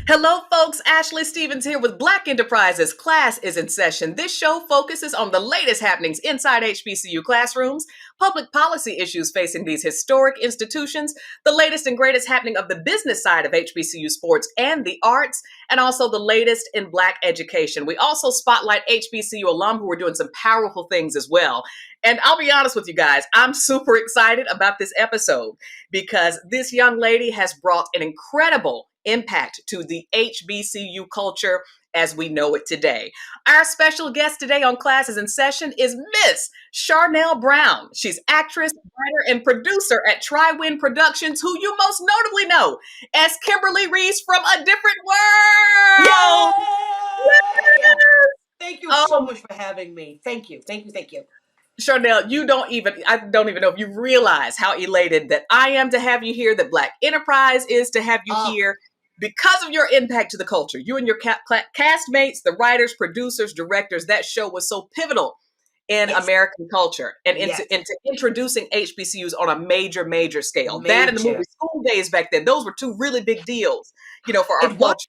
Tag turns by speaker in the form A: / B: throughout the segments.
A: Hello, folks. Ashley Stevens here with Black Enterprises. Class is in session. This show focuses on the latest happenings inside HBCU classrooms, public policy issues facing these historic institutions, the latest and greatest happening of the business side of HBCU sports and the arts, and also the latest in Black education. We also spotlight HBCU alum who are doing some powerful things as well. And I'll be honest with you guys, I'm super excited about this episode because this young lady has brought an incredible impact to the HBCU culture as we know it today. Our special guest today on Classes in Session is Miss Charnele Brown. She's actress, writer, and producer at Tri-Wen Productions, who you most notably know as Kimberly Reese from A Different World.
B: Yay! Thank you so
A: Oh,
B: much for having me. Thank you. Thank you. Thank you.
A: Charnele, I don't even know if you realize how elated that I am to have you here, that Black Enterprise is to have you
B: Oh,
A: here because of your impact to the culture. You and your castmates, the writers, producers, directors, that show was so pivotal in
B: yes.
A: American culture and
B: Yes.
A: into introducing HBCUs on a major, major scale. That and the movie
B: Major.
A: School Days back then, those were two really big deals, for our
B: It was.
A: culture.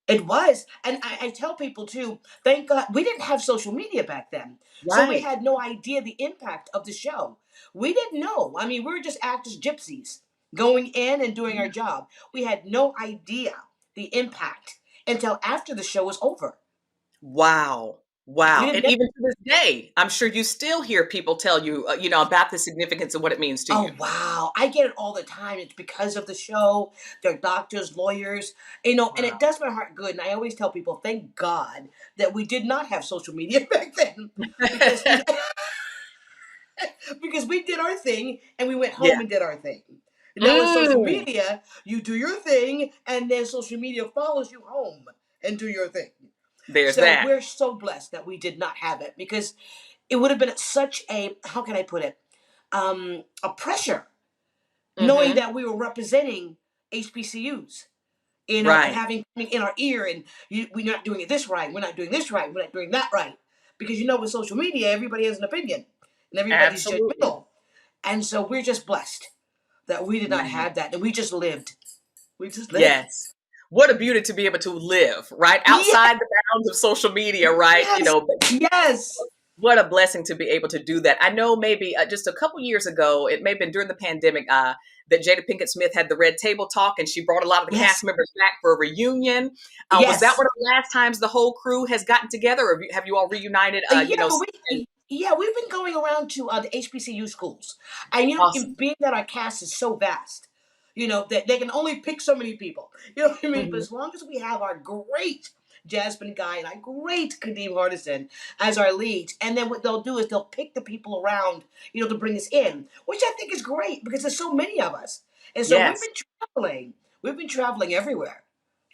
B: It was. And I tell people too, thank God we didn't have social media back then. So we
A: Right.
B: had no idea the impact of the show. We didn't know. I mean, we were just actors gypsies going in and doing our job. We had no idea the impact until after the show was over.
A: Wow.
B: We
A: Wow.
B: didn't
A: And
B: know.
A: even to this day, I'm sure you still hear people tell you, about the significance of what it means to you.
B: Oh wow, I get it all the time. It's because of the show. They're doctors, lawyers, and it
A: Wow.
B: does my heart good. And I always tell people, thank God that we did not have social media back then, because because we did our thing and we went
A: Yeah.
B: home and did our thing. Now with social
A: Mm,
B: media, you do your thing, and then social media follows you home and do your thing.
A: there's
B: So
A: that.
B: we're so blessed that we did not have it because it would have been such a, how can I put it, a pressure knowing
A: Hmm.
B: that we were representing HBCUs, and
A: Right.
B: having in our ear, and we're not doing it this right, we're not doing this right, we're not doing that right, because with social media, everybody has an opinion, and everybody's
A: Absolutely.
B: judgmental, and so we're just blessed that we did not
A: Mhm.
B: have that, and we just lived. We just lived.
A: Yes. What a beauty to be able to live, right?
B: Yeah.
A: Outside the bounds of social media, right?
B: Yes. Yes.
A: What a blessing to be able to do that. I know maybe just a couple years ago, it may have been during the pandemic, that Jada Pinkett Smith had the Red Table Talk and she brought a lot of the cast
B: Yes.
A: members back for a reunion. Was that
B: Yes.
A: one of the last times the whole crew has gotten together, or have you all reunited?
B: Yeah, we've been going around to the HBCU schools, and
A: Awesome.
B: being that our cast is so vast, that they can only pick so many people. You know what I mean? But
A: Mhm.
B: as long as we have our great Jasmine Guy and our great Kadeem Hardison as our leads, and then what they'll do is they'll pick the people around, to bring us in, which I think is great because there's so many of us, and so we've
A: Yes.
B: been traveling. We've been traveling everywhere.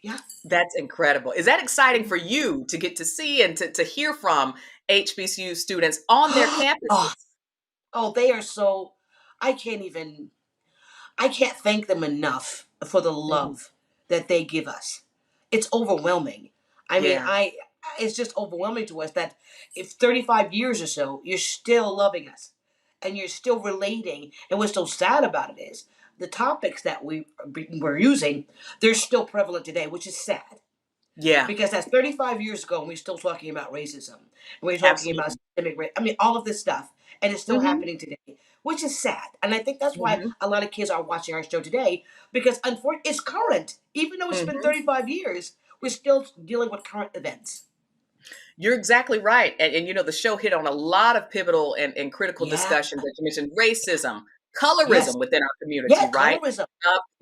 B: Yeah.
A: That's incredible. Is that exciting for you to get to see and to hear from HBCU students on their
B: Oh,
A: campuses?
B: oh, they are so. I can't even. I can't thank them enough for the
A: Mhm.
B: love that they give us. It's overwhelming. I mean,
A: Yeah.
B: I it's just overwhelming to us that if 35 years or so, you're still loving us and you're still relating. And what's so sad about it is the topics that we're using, they're still prevalent today, which is sad.
A: Yeah.
B: Because that's 35 years ago, and we're still talking about racism. And we're talking about
A: Absolutely.
B: systemic I mean, all of this stuff. And it's still
A: Mhm.
B: happening today, which is sad. And I think that's why
A: Mhm.
B: a lot of kids are watching our show today, because unfortunately, it's current. Even though it's been
A: Mhm.
B: 35 years, we're still dealing with current events.
A: You're exactly right. And the show hit on a lot of pivotal and critical
B: Yeah.
A: discussions that you mentioned: racism,
B: Yes.
A: colorism within our community,
B: Yeah.
A: right?
B: Colorism.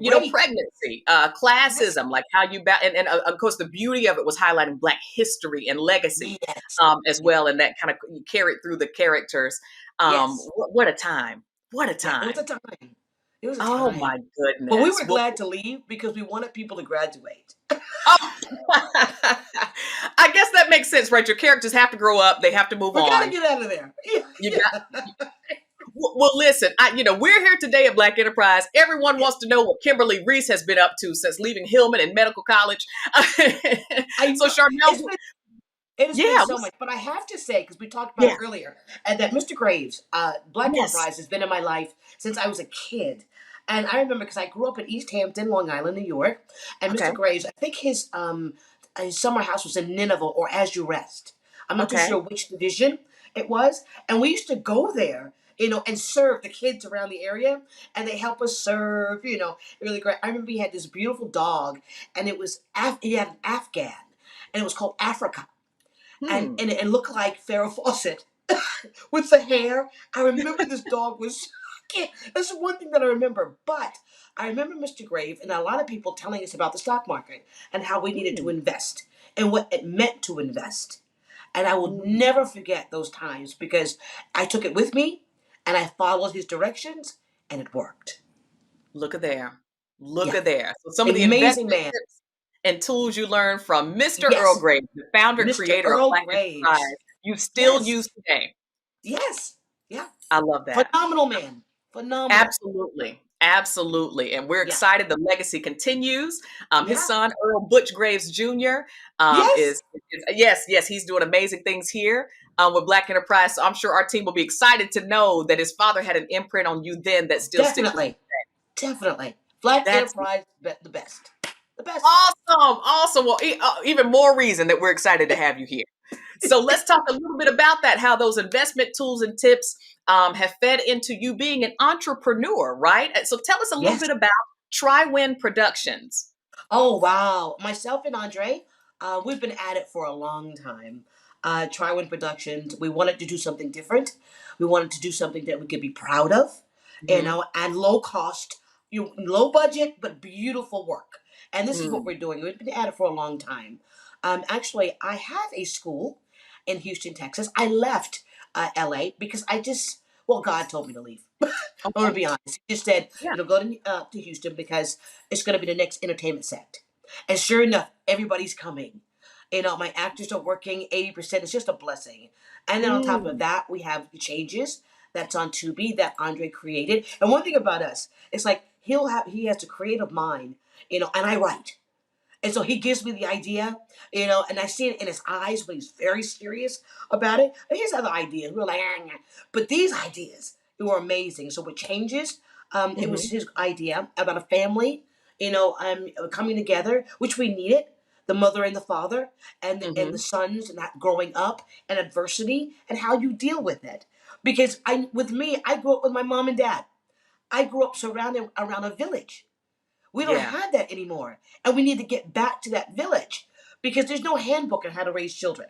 B: Great.
A: Pregnancy,
B: Yes.
A: classism, like how and of course, the beauty of it was highlighting Black history and legacy,
B: Yes.
A: as
B: Yes.
A: well. And that kind of carried through the characters.
B: Yes.
A: What a time. What a
B: Yeah. It was
A: time.
B: a time. It was a
A: Oh,
B: time.
A: my
B: But we
A: goodness.
B: were
A: Well,
B: glad to leave because we wanted people to graduate.
A: oh, I guess that makes sense, right? Your characters have to grow up. They have to move
B: We got to
A: on.
B: get out of there.
A: You got.
B: Yeah.
A: Well, listen, we're here today at Black Enterprise. Everyone
B: Yeah.
A: wants to know what Kimberly Reese has been up to since leaving Hillman and medical college.
B: I
A: So,
B: know
A: Charnel,
B: it has been
A: yeah,
B: so much, but I have to say, because we talked about
A: yeah,
B: it earlier, and that Mr. Graves, Black
A: yes,
B: Enterprise has been in my life since I was a kid, And I remember because I grew up in East Hampton, Long Island, New York, and
A: Okay.
B: Mr. Graves, I think his summer house was in Nineveh or As You Rest. I'm not too
A: Okay.
B: sure which division it was, and we used to go there, and serve the kids around the area, and they help us serve, really great. I remember he had this beautiful dog, and he had an Afghan, and it was called Africa, and
A: Hmm.
B: and it looked like Farrah Fawcett with the hair. I remember this dog was. That's one thing that I remember. But I remember Mr. Grave and a lot of people telling us about the stock market and how we needed to
A: Hmm.
B: invest and what it meant to invest. And I will
A: Hmm.
B: never forget those times because I took it with me and I followed his directions and it worked.
A: Look at there. Look
B: Yeah.
A: at there. So some of the
B: Amazing
A: investment
B: man.
A: tips and tools you learned from Mr. Earl
B: Yes.
A: Grey, the founder
B: Mr.
A: creator of
B: Earl
A: Black
B: Graves.
A: Enterprise, you still
B: Yes.
A: use today.
B: Yes. Yeah.
A: I love that.
B: Phenomenal man. Phenomenal.
A: Absolutely. Absolutely. And we're
B: Yeah.
A: excited the legacy continues. His
B: Yeah.
A: son, Earl Butch Graves Jr.,
B: Yes.
A: yes, yes, he's doing amazing things here with Black Enterprise. So I'm sure our team will be excited to know that his father had an imprint on you then that still sticks with you.
B: Definitely. Definitely. Black
A: That's
B: Enterprise, the best. The best.
A: awesome. Awesome. Well, even more reason that we're excited to have you here. So let's talk a little bit about that, how those investment tools and tips have fed into you being an entrepreneur, right? So tell us a little
B: Yes.
A: bit about Tri-Wen Productions.
B: Oh, wow. Myself and Andre, we've been at it for a long time. Tri-Wen Productions, we wanted to do something different. We wanted to do something that we could be proud of,
A: Hmm.
B: and low cost, low budget, but beautiful work. And this is what
A: Mm,
B: we're doing. We've been at it for a long time. Actually, I have a school in Houston, Texas. I left LA because well, God told me to leave. I'm gonna
A: okay.
B: be honest. He just said,
A: Yeah.
B: go to Houston because it's gonna be the next entertainment sect. And sure enough, everybody's coming. My actors are working 80%. It's just a blessing. And then on top of
A: Mm,
B: that, we have the changes that's on Tubi that Andre created. And one thing about us, it's like he has a creative mind, and I write. And so he gives me the idea, and I see it in his eyes when he's very serious about it. And here's other ideas. We're like, "Ah, nah." But these ideas, they were amazing. So with changes, it was
A: hmm.
B: his idea about a family, coming together, which we needed. The mother and the father, and the
A: Hmm.
B: sons, and that growing up and adversity, and how you deal with it. Because with me, I grew up with my mom and dad. I grew up surrounded around a village. We don't
A: Yeah.
B: have that anymore. And we need to get back to that village because there's no handbook on how to raise children.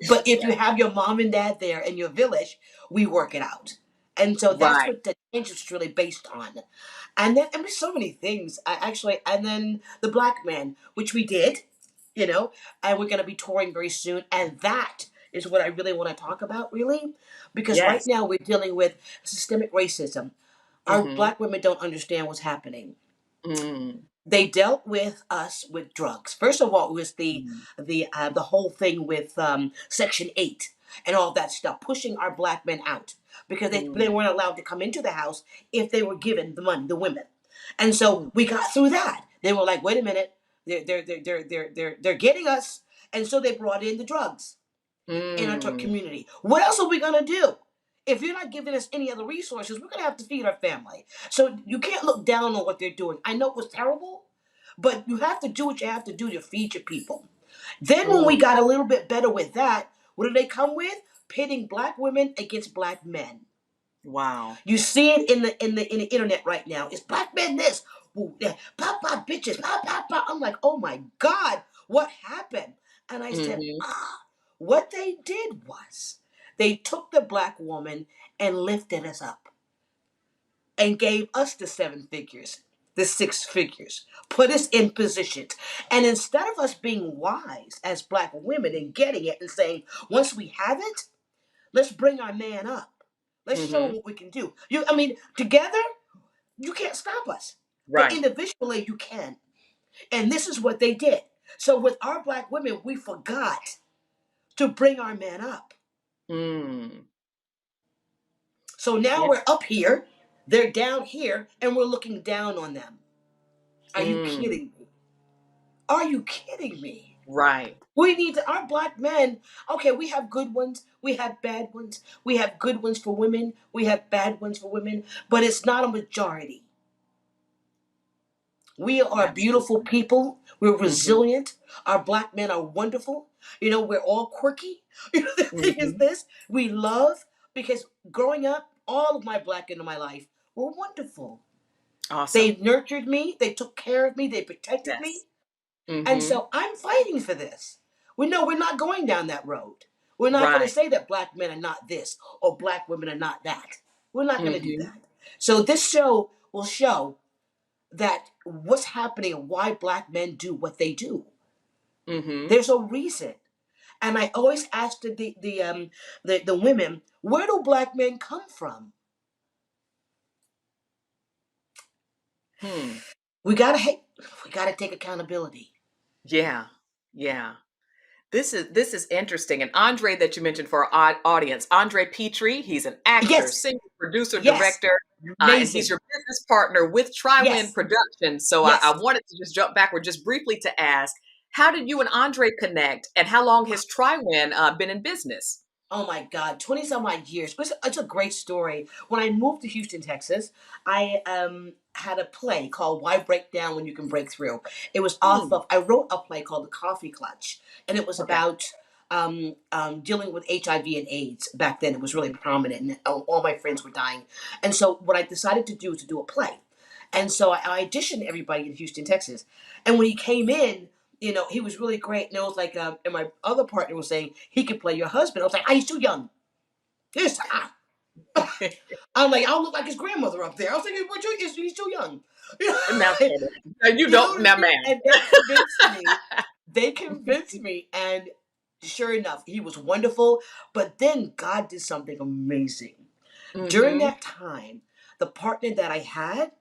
B: But if
A: Yeah.
B: you have your mom and dad there in your village, we work it out. And so that's
A: Right.
B: what the change is really based on. And then, and there's so many things. And then the Black Man, which we did, and we're going to be touring very soon. And that is what I really want to talk about, really, because right
A: Yes.
B: now we're dealing with systemic racism. Our
A: Hmm.
B: Black women don't understand what's happening.
A: Mm,
B: They dealt with us with drugs. First of all, it was
A: mm,
B: the whole thing with Section 8 and all that stuff, pushing our Black men out because they
A: mm,
B: weren't allowed to come into the house if they were given the money, the women. And so
A: mm,
B: we got through that. They were like, wait a minute, they're getting us, and so they brought in the drugs in our
A: mm.
B: community. What else are we gonna do? If you're not giving us any other resources, we're gonna have to feed our family. So you can't look down on what they're doing. I know it was terrible, but you have to do what you have to do to feed your people. Then when we
A: Mm.
B: got a little bit better with that, what did they come with? Pitting Black women against Black men.
A: Wow.
B: You see it in the internet right now. It's Black men this, ooh, yeah, pop pop bitches, pop pop pop. I'm like, oh my God, what happened? And I said,
A: Hmm.
B: what they did was they took the Black woman and lifted us up and gave us the 7 figures, the 6 figures, put us in positions. And instead of us being wise as Black women and getting it and saying, once we have it, let's bring our man up. Let's show him
A: Hmm.
B: what we can do. I mean, together, you can't stop us. But
A: Right.
B: individually, you can. And this is what they did. So with our Black women, we forgot to bring our man up.
A: Mm.
B: So now
A: Yeah.
B: we're up here, they're down here, and we're looking down on them. Are you
A: Mm.
B: kidding me? Are you kidding me?
A: Right.
B: We need to, our black men, okay, we have good ones, we have bad ones, we have good ones for women, we have bad ones for women, but it's not a majority. We are beautiful
A: Absolutely.
B: people. We're
A: Mm-hmm.
B: resilient. Our black men are wonderful. You know, we're all quirky. You know, the thing is
A: Mm-hmm.
B: this, we love, because growing up, all of my black men in my life were wonderful. They
A: Awesome.
B: nurtured me, they took care of me, they protected me.
A: Yes.
B: And
A: Mm-hmm.
B: so I'm fighting for this. We know we're not going down that road. We're not going to
A: Right.
B: say that black men are not this or black women are not that. We're not going to do
A: Mm-hmm.
B: that. So this show will show that what's happening and why black men do what they do.
A: Mm-hmm.
B: There's a reason. And I always ask the women, where do black men come from?
A: Hmm.
B: We gotta we gotta take accountability.
A: Yeah. Yeah. This is interesting. And Andre that you mentioned for our audience, Andre Petrie, he's an actor,
B: Yes,
A: singer, producer,
B: yes,
A: director, and he's
B: amazing.
A: your business partner with Tri-Wen
B: Yes,
A: Productions. So I
B: yes.
A: wanted to just jump backward just briefly to ask, how did you and Andre connect, and how long has Tri-Wen been in business?
B: Oh my God, 20 some odd years. But it's a great story. When I moved to Houston, Texas, I had a play called Why Break Down When You Can Break Through. It was off
A: Hmm.
B: of, I wrote a play called The Coffee Clutch, and it was
A: Okay.
B: about dealing with HIV and AIDS. Back then, it was really prominent, and all my friends were dying. And so, what I decided to do was to do a play. And so I auditioned everybody in Houston, Texas. And when he came in, you know, he was really great. And it was like, and my other partner was saying he could play your husband. I was like, he's too young. Yes, I'm like, I'll look like his grandmother up there. I was thinking, he's too young. You
A: Now,
B: know,
A: you
B: you know
A: don't
B: what I
A: now,
B: mean?
A: man.
B: And they convinced me. They convinced me, and sure enough, he was wonderful. But then God did something amazing. During
A: Mm-hmm.
B: that time, the partner that I had,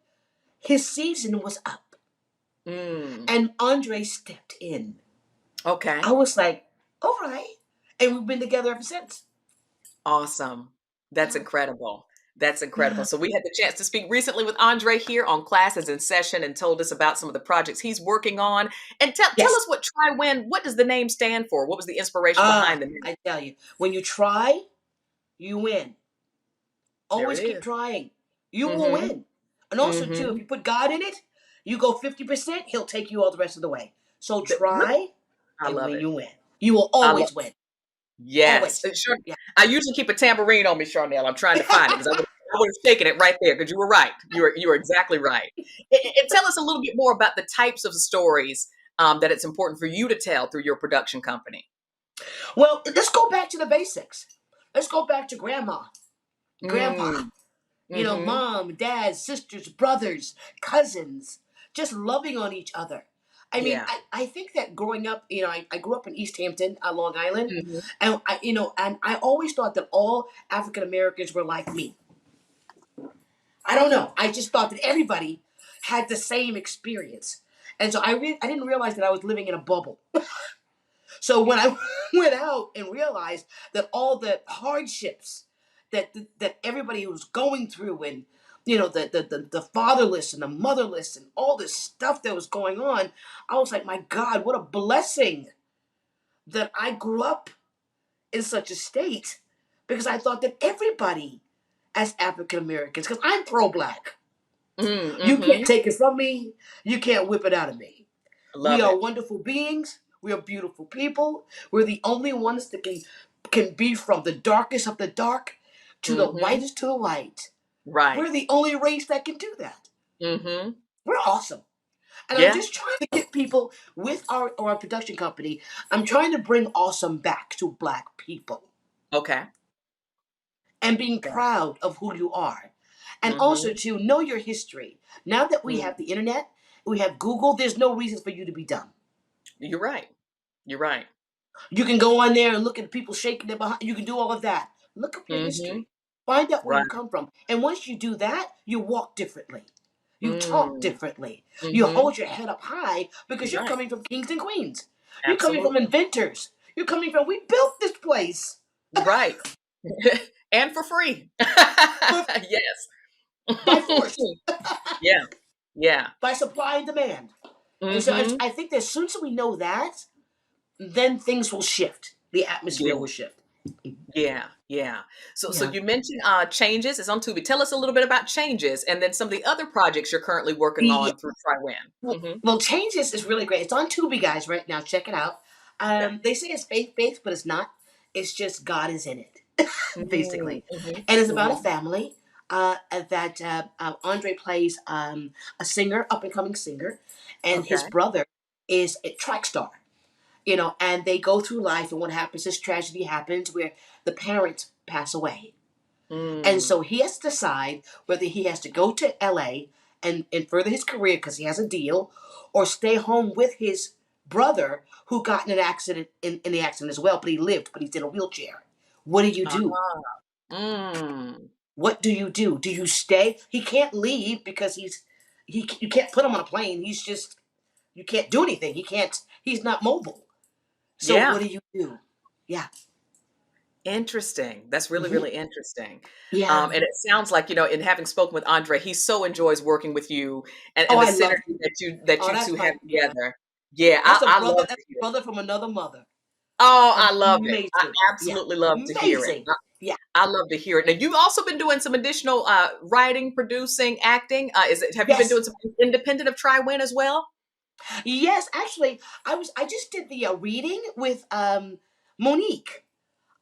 B: his season was up,
A: Mm.
B: and Andre stepped in. I
A: Okay.
B: was like, all right. And we've been together ever since.
A: Awesome. That's
B: Yeah.
A: incredible. That's incredible.
B: Yeah.
A: So we had the chance to speak recently with Andre here on Classes in Session and told us about some of the projects he's working on. And tell
B: Yes.
A: us what Tri-Win, what does the name stand for? What was the inspiration behind the name?
B: I tell you, when you try, you win.
A: There it
B: Always keep
A: is.
B: trying. You will
A: Mm-hmm.
B: win. And also, too, if
A: Mm-hmm.
B: you put God in it, you go 50%, he'll take you all the rest of the way. So
A: Look,
B: try,
A: I
B: and
A: love
B: when
A: it.
B: you win, you will
A: I love
B: always win.
A: Yes.
B: Always.
A: Sure.
B: Yeah.
A: I usually keep a tambourine on me, Charnele. I'm trying to find it because I would have taken it right there because you were right. You were exactly right. And tell us a little bit more about the types of stories that it's important for you to tell through your production company.
B: Well, let's go back to the basics. Let's go back to grandma, grandpa.
A: Mm.
B: You know,
A: Mm-hmm.
B: mom, dad, sisters, brothers, cousins, just loving on each other. I mean,
A: Yeah.
B: I think that growing up, you know, I grew up in East Hampton, Long Island,
A: Mhm.
B: and I always thought that all African Americans were like me. I don't know. I just thought that everybody had the same experience, and so I didn't realize that I was living in a bubble. So when I went out and realized that all the hardships that everybody was going through, and you know the fatherless and the motherless and all this stuff that was going on, I was like, my God, what a blessing that I grew up in such a state, because I thought that everybody as African Americans, because I'm pro-black, you can't
A: Mm-hmm.
B: take it from me, you can't whip it out of me. We
A: Love
B: are
A: it.
B: wonderful beings. We are beautiful people. We're the only ones that can be from the darkest of the dark to the
A: Mm-hmm.
B: whitest to the white.
A: Right.
B: We're the only race that can do that.
A: Mm-hmm.
B: We're awesome. And I'm
A: Yeah.
B: just trying to get people with our production company. I'm trying to bring awesome back to black people
A: Okay.
B: and being
A: Yeah.
B: proud of who you are. And also
A: Mm-hmm.
B: to know your history. Now that we
A: Mm.
B: have the internet, we have Google, there's no reason for you to be dumb.
A: You're right. You're right.
B: You can go on there and look at people shaking their behind. You can do all of that. Look up your
A: Mm-hmm.
B: history. Find out where
A: Right.
B: you come from. And once you do that, you walk differently. You talk
A: Mm.
B: differently. You
A: Mm-hmm.
B: hold your head up high because you're
A: Right.
B: coming from kings and queens. You're coming from
A: Absolutely.
B: inventors. You're coming from, we built this place
A: Right. And for free. Yes.
B: by force,
A: Yeah. Yeah.
B: by supply and demand. And so
A: Mm-hmm.
B: I think that as soon as we know that, then things will shift. The atmosphere
A: Yeah.
B: will shift.
A: Yeah, yeah. So
B: Yeah.
A: you mentioned changes. It's on Tubi. Tell us a little bit about changes, and then some of the other projects you're currently working
B: Yeah.
A: on through Tri-Wen.
B: Well,
A: Mm-hmm.
B: well, Changes is really great. It's on Tubi, guys, right now. Check it out.
A: Okay.
B: They say it's faith-based, but it's not. It's just God is in it, basically.
A: Mm-hmm.
B: And it's about a
A: Mm-hmm.
B: family that Andre plays a singer, up-and-coming singer, and his
A: Okay.
B: brother is a track star. And they go through life, and what happens is tragedy happens where the parents pass away. And
A: Mm.
B: so he has to decide whether he has to go to LA and further his career because he has a deal, or stay home with his brother who got in an accident in the accident as well, but he lived, but he's in a wheelchair. What do you
A: Ah.
B: do?
A: Mm.
B: What do you do? Do you stay? He can't leave because you can't put him on a plane. He's just you can't do anything. He's not mobile. So
A: Yeah.
B: what do you do? Yeah.
A: Interesting. That's really,
B: Hmm.
A: really interesting.
B: Yeah.
A: And it sounds like, in having spoken with Andre, he so enjoys working with you
B: Oh,
A: and the
B: I love
A: synergy
B: him.
A: that
B: Oh,
A: you
B: that's
A: two have
B: my yeah.
A: together. Yeah, I love
B: That's
A: to hear
B: a
A: it.
B: brother from another mother.
A: Oh, I love it. I
B: Amazing. Yeah.
A: absolutely love to hear it.
B: Amazing. Yeah.
A: I love to hear it. Now, you've also been doing some additional writing, producing, acting. Have you been
B: Yes.
A: doing some independent of Tri-Win as well?
B: Yes. Actually, I just did the reading with Monique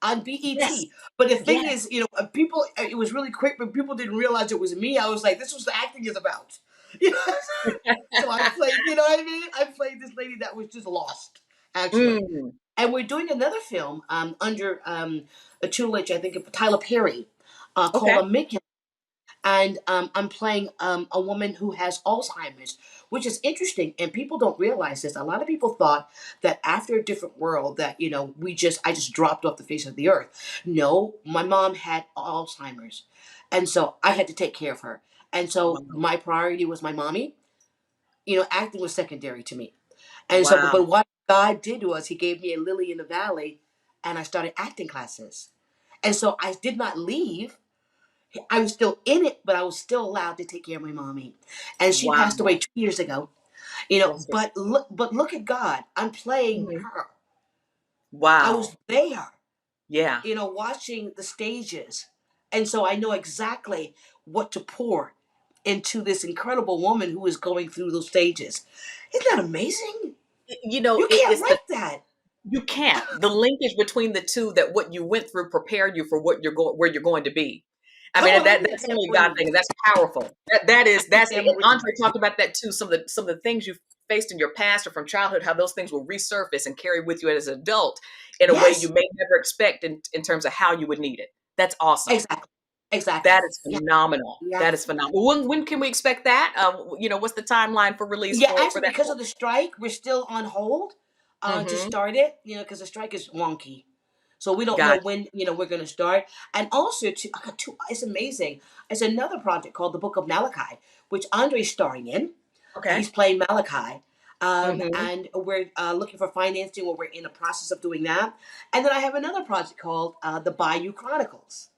B: on
A: Yes.
B: BET. But the thing
A: Yeah.
B: is, people. It was really quick, but people didn't realize it was me. I was like, this was the acting is about. You know. So I played. You know what I mean? I played this lady that was just lost, actually.
A: Mm.
B: And we're doing another film under a tutelage, I think, of Tyler Perry, called
A: Okay.
B: A Midnight. And I'm playing a woman who has Alzheimer's, which is interesting. And people don't realize this. A lot of people thought that after a different world, that I just dropped off the face of the earth. No, my mom had Alzheimer's, and so I had to take care of her. And so
A: Wow.
B: my priority was my mommy. Acting was secondary to me. And so,
A: Wow.
B: but what God did was He gave me a lily in the valley, and I started acting classes. And so I did not leave. I was still in it, but I was still allowed to take care of my mommy. And she passed
A: Wow.
B: away 2 years ago.
A: Bless her.
B: But look at God. I'm playing
A: Mhm.
B: her. I was
A: Wow.
B: there,
A: Yeah.
B: watching the stages. And so I know exactly what to pour into this incredible woman who is going through those stages. Isn't that amazing? You can't
A: It's the
B: write that.
A: you can't. The linkage between the two, that what you went through prepared you for what you're going where you're going to be. I
B: Come
A: mean,
B: on, I need a
A: that's only a God
B: tambourine.
A: thing. That's powerful.
B: I need a
A: And
B: tambourine.
A: Andre talked about that too. Some of the things you faced in your past or from childhood, how those things will resurface and carry with you as an adult in a way you
B: Yes,
A: may never expect in terms of how you would need it. That's awesome.
B: exactly. Exactly.
A: That is
B: Yeah.
A: phenomenal.
B: Yeah.
A: That is phenomenal. When can we expect that? What's the timeline for release
B: Yeah,
A: for
B: actually,
A: that
B: because
A: book?
B: of the strike, we're still on hold to
A: Mm-hmm.
B: start it. Because the strike is wonky, so we don't know
A: Gotcha.
B: when we're going to start. And also, it's amazing. It's another project called the Book of Malachi, which Andre's starring in.
A: Okay.
B: He's playing Malachi,
A: Mm-hmm.
B: and we're looking for financing. Or we're in the process of doing that. And then I have another project called the Bayou Chronicles,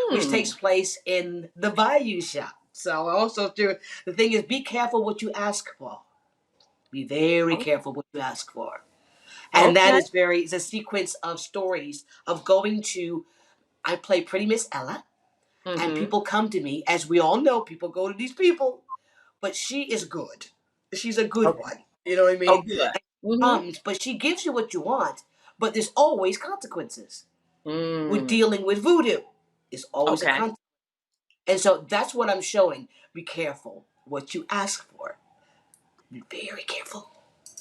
B: which takes
A: Mm.
B: place in the Bayou Shop. So I also do the thing is be careful what you ask for. Be very
A: Oh,
B: careful what you ask for. And that
A: okay.
B: is it's a sequence of stories of going to, I play Pretty Miss Ella, and
A: Mm-hmm.
B: people come to me. As we all know, people go to these people, but she is good. She's a good
A: Okay.
B: one. You know what I
A: Oh,
B: mean?
A: good.
B: And
A: Mm-hmm.
B: but she gives you what you want, but there's always consequences. We're
A: Mm.
B: dealing with voodoo. There's always a
A: Okay.
B: consequence. And so that's what I'm showing. Be careful what you ask for. Be very careful.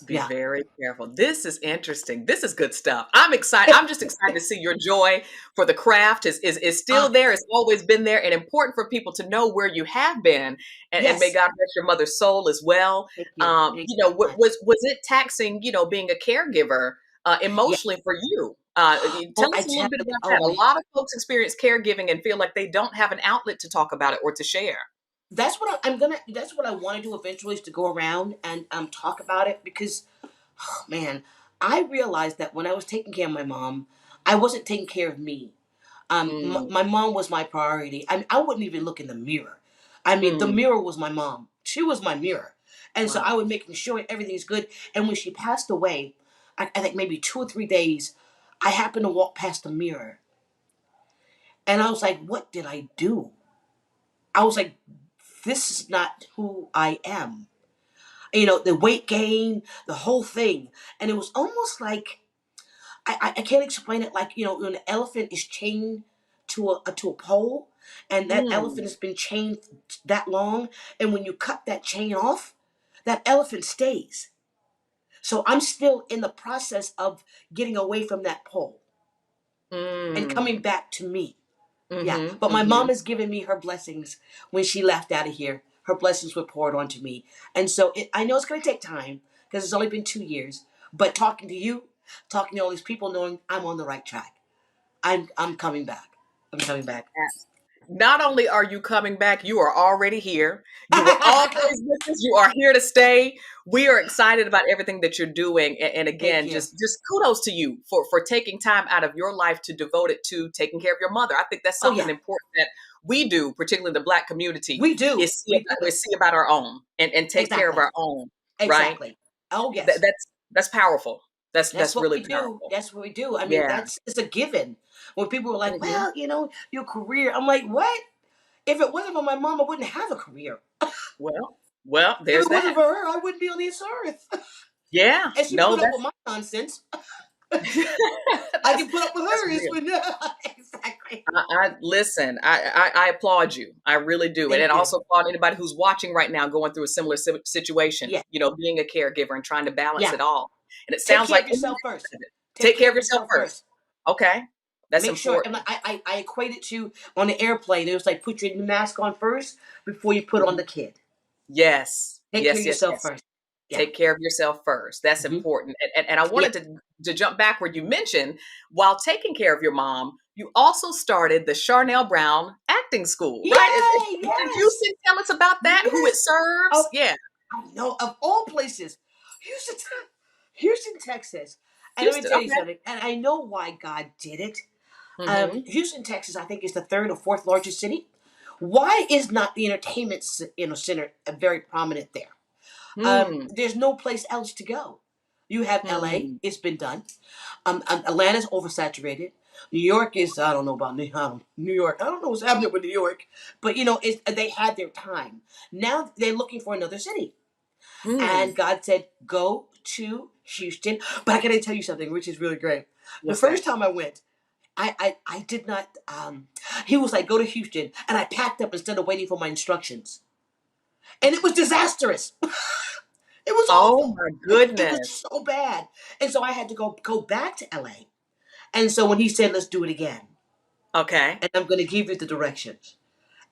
A: Be
B: Yeah.
A: very careful. This is interesting. This is good stuff. I'm excited. I'm just excited to see your joy for the craft is still
B: Ah,
A: there. It's always been there, and important for people to know where you have been. And may
B: yes.
A: God rest your mother's soul as well.
B: Thank you. Thank you so much.
A: Was it taxing? Being a caregiver
B: Yeah.
A: emotionally for you.
B: Oh,
A: Tell
B: I
A: us a little
B: tell
A: bit
B: you.
A: about
B: Oh
A: that. A
B: man,
A: lot of folks experience caregiving and feel like they don't have an outlet to talk about it or to share.
B: that's what I'm gonna. That's what I want to do eventually is to go around and talk about it because, oh, man, I realized that when I was taking care of my mom, I wasn't taking care of me.
A: Mm,
B: My mom was my priority. I wouldn't even look in the mirror. I mean, the
A: mm,
B: mirror was my mom. She was my mirror, and so
A: wow.
B: I would making sure everything's good. And when she passed away, I think maybe 2 or 3 days, I happened to walk past the mirror, and I was like, "What did I do?" I was like, "This is not who I am." The weight gain, the whole thing, and it was almost like I can't explain it. Like when an elephant is chained to a pole, and that elephant
A: Mm,
B: has been chained that long, and when you cut that chain off, that elephant stays. So I'm still in the process of getting away from that pole and coming
A: mm,
B: back to me. Yeah,
A: mm-hmm,
B: but my
A: mm-hmm.
B: mom has given me her blessings when she left out of here. Her blessings were poured onto me, and so I know it's going to take time because it's only been 2 years. But talking to you, talking to all these people, knowing I'm on the right track, I'm coming back. I'm coming back.
A: Not only are you coming back, you are already here. You were always with us. You are here to stay. We are excited about everything that you're doing. And
B: Thank
A: again,
B: you.
A: just kudos to you for taking time out of your life to devote it to taking care of your mother. I think that's
B: Oh
A: something
B: yeah,
A: important that we do, particularly the Black community,
B: we do.
A: is
B: We do it.
A: see about our own and take care of
B: Exactly.
A: our own, right?
B: Exactly. Oh yes.
A: That's powerful.
B: That's
A: That's
B: what
A: really
B: we do.
A: powerful.
B: That's what we do. I mean,
A: Yeah.
B: it's a given. When people are like,
A: Hmm.
B: "Well, your career," I'm like, "What? If it wasn't for my mom, I wouldn't have a career.
A: Well,
B: If
A: there's
B: it wasn't
A: that.
B: for her, I wouldn't be on this earth."
A: Yeah.
B: And she
A: No,
B: put up with
A: that's
B: my nonsense. I
A: that's
B: can put up with
A: that's
B: hers
A: real.
B: when exactly.
A: I listen. I applaud you. I really do, and
B: Thank
A: I
B: you.
A: also applaud anybody who's watching right now, going through a similar situation.
B: Yeah,
A: Being a caregiver and trying to balance
B: yeah.
A: it all. And it
B: Take
A: sounds
B: care
A: like
B: of yourself first. Take
A: take care
B: care
A: of
B: of
A: yourself
B: yourself
A: first.
B: first.
A: Okay, that's
B: Make sure. And
A: important.
B: I equate it to on the airplane. It was like put your mask on first before you put on
A: Mhm.
B: the kid.
A: Yes,
B: Take care
A: yes,
B: of
A: yes,
B: yourself
A: yes.
B: first. Yeah.
A: Take care of yourself first. That's
B: Hmm.
A: important. And I
B: Yeah.
A: wanted to jump backward. You mentioned while taking care of your mom, you also started the Charnele Brown acting school, right?
B: Yay!
A: What did
B: Yes.
A: Houston tell us about that? Who it
B: Yes.
A: serves?
B: Of
A: Yeah,
B: I know of all places, Houston, Houston, Texas. And let me
A: Houston.
B: tell you
A: Okay.
B: something. And I know why God did it.
A: Mm-hmm.
B: Houston, Texas, I think is the third or fourth largest city. Why is not the entertainment center very prominent there?
A: Hmm.
B: There's no place else to go. You have L.A.
A: Hmm.
B: It's been done. Atlanta's oversaturated. New York is I don't know about New York. I don't know what's happening with New York, but they had their time. Now they're looking for another city, and
A: Hmm.
B: God said, "Go to Houston." But I got to tell you something, which is really great. The
A: What's
B: first
A: that?
B: time I went, I did not. He was like, "Go to Houston," and I packed up instead of waiting for my instructions, and it was disastrous. It was
A: Oh
B: awful.
A: my
B: It was
A: goodness.
B: so bad, and so I had to go back to LA. And so when he said, "Let's do it again,"
A: Okay.
B: and I'm going to give you the directions,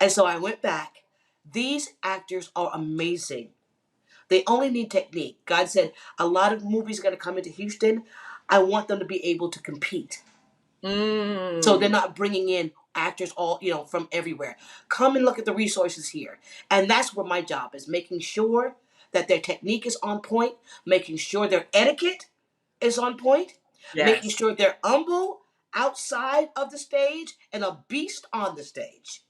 B: and so I went back. These actors are amazing. They only need technique. God said a lot of movies are going to come into Houston. I want them to be able to compete. So they're
A: Mm.
B: not bringing in actors all from everywhere. Come and look at the resources here, and that's where my job is: making sure that their technique is on point, making sure their etiquette is on point, making
A: Yes.
B: sure they're humble outside of the stage and a beast on the stage.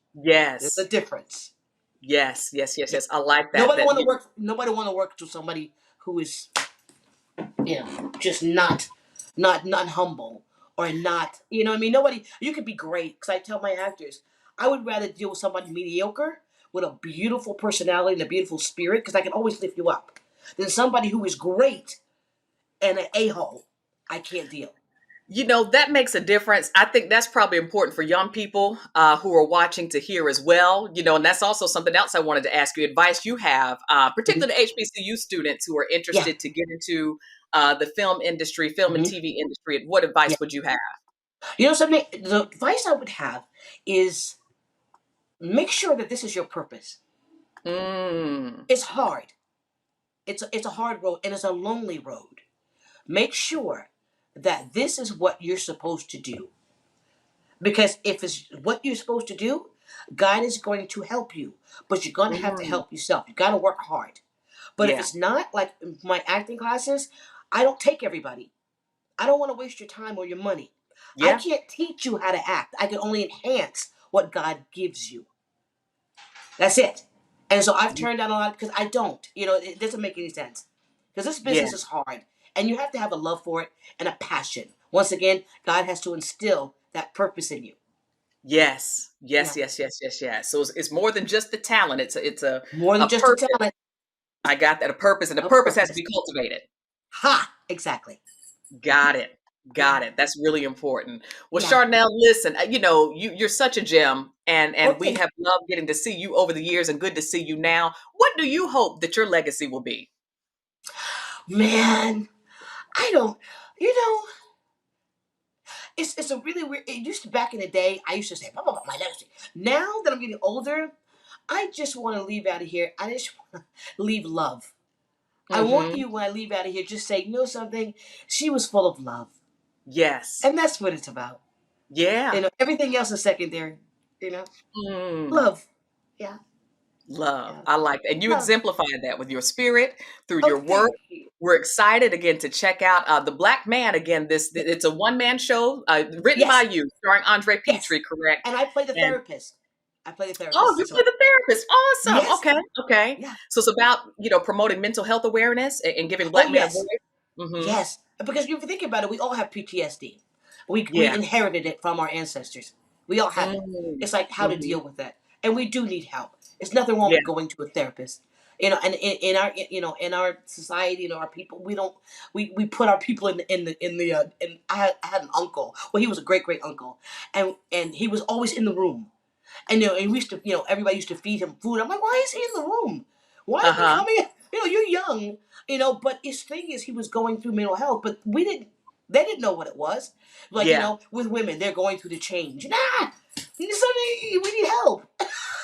B: There's a
A: Yes.
B: difference.
A: Yes. Yes. Yes.
B: Yeah.
A: Yes. I like that.
B: Nobody
A: That
B: want to
A: you.
B: work. Nobody want to work to somebody who is just not humble or not. You know what I mean? Nobody. You could be great because I tell my actors I would rather deal with somebody mediocre with a beautiful personality and a beautiful spirit because I can always lift you up than somebody who is great and an a-hole. I can't deal.
A: That makes a difference. I think that's probably important for young people who are watching to hear as well. And that's also something else I wanted to ask you advice you have,
B: Mhm.
A: particularly to HBCU students who are
B: Yeah.
A: interested to get into the film industry, film and
B: Hmm.
A: TV industry. What
B: Yeah.
A: advice would you have?
B: Something. The advice I would have is make sure that this is your purpose.
A: Mm,
B: It's hard. It's a hard road and it's a lonely road. Make sure that this is what you're supposed to do. Because if it's what you're supposed to do, God is going to help you. But you're going to have to
A: mm,
B: help yourself. You got to work hard. But if
A: yeah.
B: it's not, like my acting classes, I don't take everybody. I don't want to waste your time or your money. I
A: Yeah.
B: can't teach you how to act. I can only enhance what God gives you. That's it. And so I've turned down a lot because I don't. It doesn't make any sense. Because this
A: Yeah.
B: business is hard. And you have to have a love for it and a passion. Once again, God has to instill that purpose in you.
A: Yes, yes,
B: Yeah.
A: yes, yes, yes, yes. So it's more than just the talent.
B: More
A: A
B: than just a
A: purpose.
B: talent,
A: I got that, a purpose, and the
B: a
A: purpose has to
B: purpose.
A: be cultivated.
B: Ha! Exactly.
A: Got it.
B: Yeah.
A: Got it. That's really important. Well,
B: Yeah.
A: Charnele, listen, you're such a gem, and we
B: Okay.
A: have loved getting to see you over the years, and good to see you now. What do you hope that your legacy will be?
B: Man, I don't, you know, it's a really weird. It used to back in the day. I used to say, "Blah, blah, blah, my legacy." Now that I'm getting older, I just want to leave out of here. I just want to leave love. I want
A: Mm-hmm.
B: you when I leave out of here, just say, you know something? She was full of love,
A: Yes.
B: and that's what it's about.
A: Yeah.
B: Everything else is secondary. You know,
A: Mm.
B: love. Yeah,
A: Love.
B: yeah,
A: I like that. And you
B: love.
A: exemplified that with your spirit through
B: Oh,
A: your work.
B: thank you.
A: We're excited again to check out The Black Man again. It's a one-man show written by
B: Yes,
A: you, starring Andre
B: yes.
A: Petrie, correct?
B: And I play the
A: And
B: therapist. I play the
A: oh,
B: therapist.
A: you
B: So
A: play the therapist. Awesome.
B: yes,
A: Okay. Okay.
B: yeah.
A: So it's about, promoting mental health awareness and giving
B: Oh
A: Black men a
B: yes,
A: voice. Mm-hmm.
B: yes. Because if you think about it, we all have PTSD. We
A: Yeah.
B: inherited it from our ancestors. We all have it.
A: Mm-hmm.
B: It's like how to
A: Mm-hmm.
B: deal with that, and we do need help. It's nothing wrong
A: Yeah.
B: with going to a therapist. And in our in our society, our people, we don't we put our people in the and I had an uncle. Well, he was a great uncle, and he was always in the room. And and we used to, everybody used to feed him food. I'm like, why is he in the room? Why is he
A: Uh-huh.
B: coming? You're young, but his thing is he was going through mental health, but we didn't. They didn't know what it was. Like
A: Yeah.
B: with women, they're going through the change. Nah, we need help.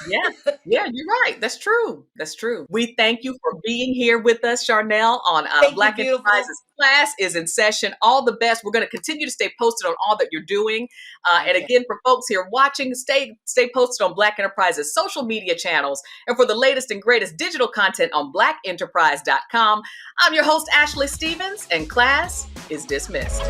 A: Yeah. Yeah, you're right. That's true. That's true. We thank you for being here with us, Charnele, on
B: Thank you,
A: Black
B: beautiful.
A: Enterprises. Class is in session. All the best. We're going to continue to stay posted on all that you're doing. And
B: Okay.
A: again, for folks here watching, stay posted on Black Enterprises social media channels. And for the latest and greatest digital content on blackenterprise.com, I'm your host, Ashley Stevens, and class is dismissed.